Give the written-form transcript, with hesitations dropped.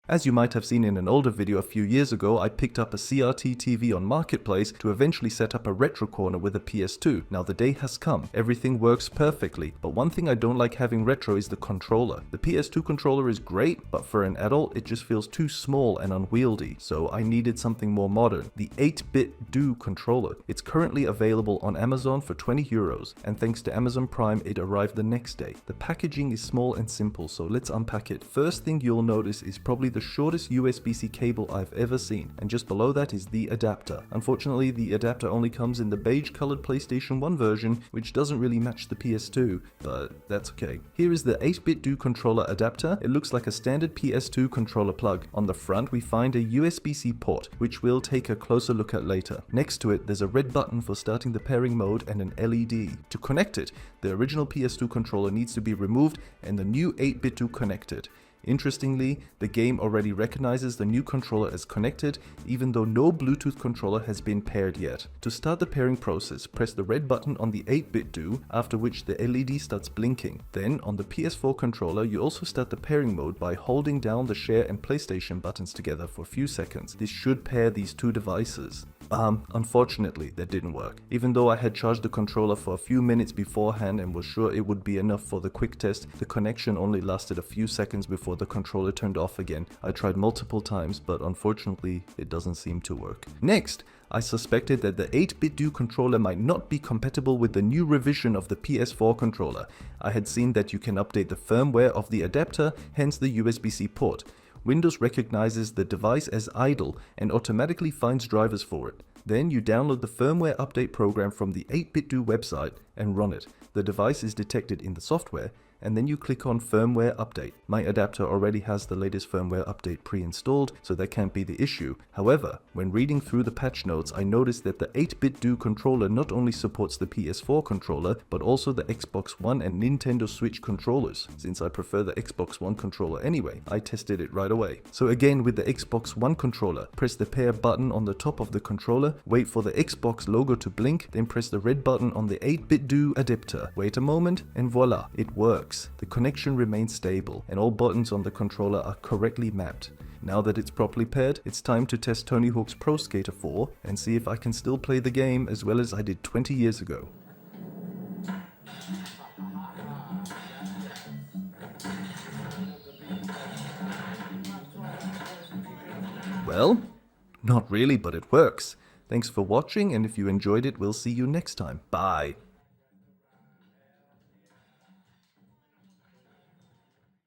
As you might have seen in an older video a few years ago, I picked up a CRT TV on Marketplace to eventually set up a retro corner with a PS2. Now the day has come. Everything works perfectly, but one thing I don't like having retro is the controller. The PS2 controller is great, but for an adult it just feels too small and unwieldy, so I needed something more modern. The 8BitDo controller. It's currently available on Amazon for €20, and thanks to Amazon Prime it arrived the next day. The packaging is small and simple, so let's unpack it. First thing you'll notice is probably the shortest USB-C cable I've ever seen, and just below that is the adapter. Unfortunately, the adapter only comes in the beige colored PlayStation 1 version, which doesn't really match the PS2, but that's okay. Here is the 8BitDo controller adapter. It looks like a standard PS2 controller plug. On the front we find a USB-C port, which we'll take a closer look at later. Next to it there's a red button for starting the pairing mode and an LED. To connect it, the original PS2 controller needs to be removed and the new 8BitDo connected. Interestingly, the game already recognizes the new controller as connected, even though no Bluetooth controller has been paired yet. To start the pairing process, press the red button on the 8BitDo, after which the LED starts blinking. Then, on the PS4 controller, you also start the pairing mode by holding down the share and PlayStation buttons together for a few seconds. This should pair these two devices. Unfortunately, that didn't work. Even though I had charged the controller for a few minutes beforehand and was sure it would be enough for the quick test, the connection only lasted a few seconds before the controller turned off again. I tried multiple times, but unfortunately, it doesn't seem to work. Next, I suspected that the 8BitDo controller might not be compatible with the new revision of the PS4 controller. I had seen that you can update the firmware of the adapter, hence the USB-C port. Windows recognizes the device as idle and automatically finds drivers for it. Then you download the firmware update program from the 8BitDo website and run it. The device is detected in the software, and then you click on firmware update. My adapter already has the latest firmware update pre-installed, so that can't be the issue. However, when reading through the patch notes, I noticed that the 8BitDo controller not only supports the PS4 controller, but also the Xbox One and Nintendo Switch controllers. Since I prefer the Xbox One controller anyway, I tested it right away. So again, with the Xbox One controller, press the pair button on the top of the controller, wait for the Xbox logo to blink, then press the red button on the 8BitDo adapter. Wait a moment, and voila, it works. The connection remains stable and all buttons on the controller are correctly mapped. Now that it's properly paired, it's time to test Tony Hawk's Pro Skater 4 and see if I can still play the game as well as I did 20 years ago. Well, not really, but it works. Thanks for watching, and if you enjoyed it, we'll see you next time. Bye!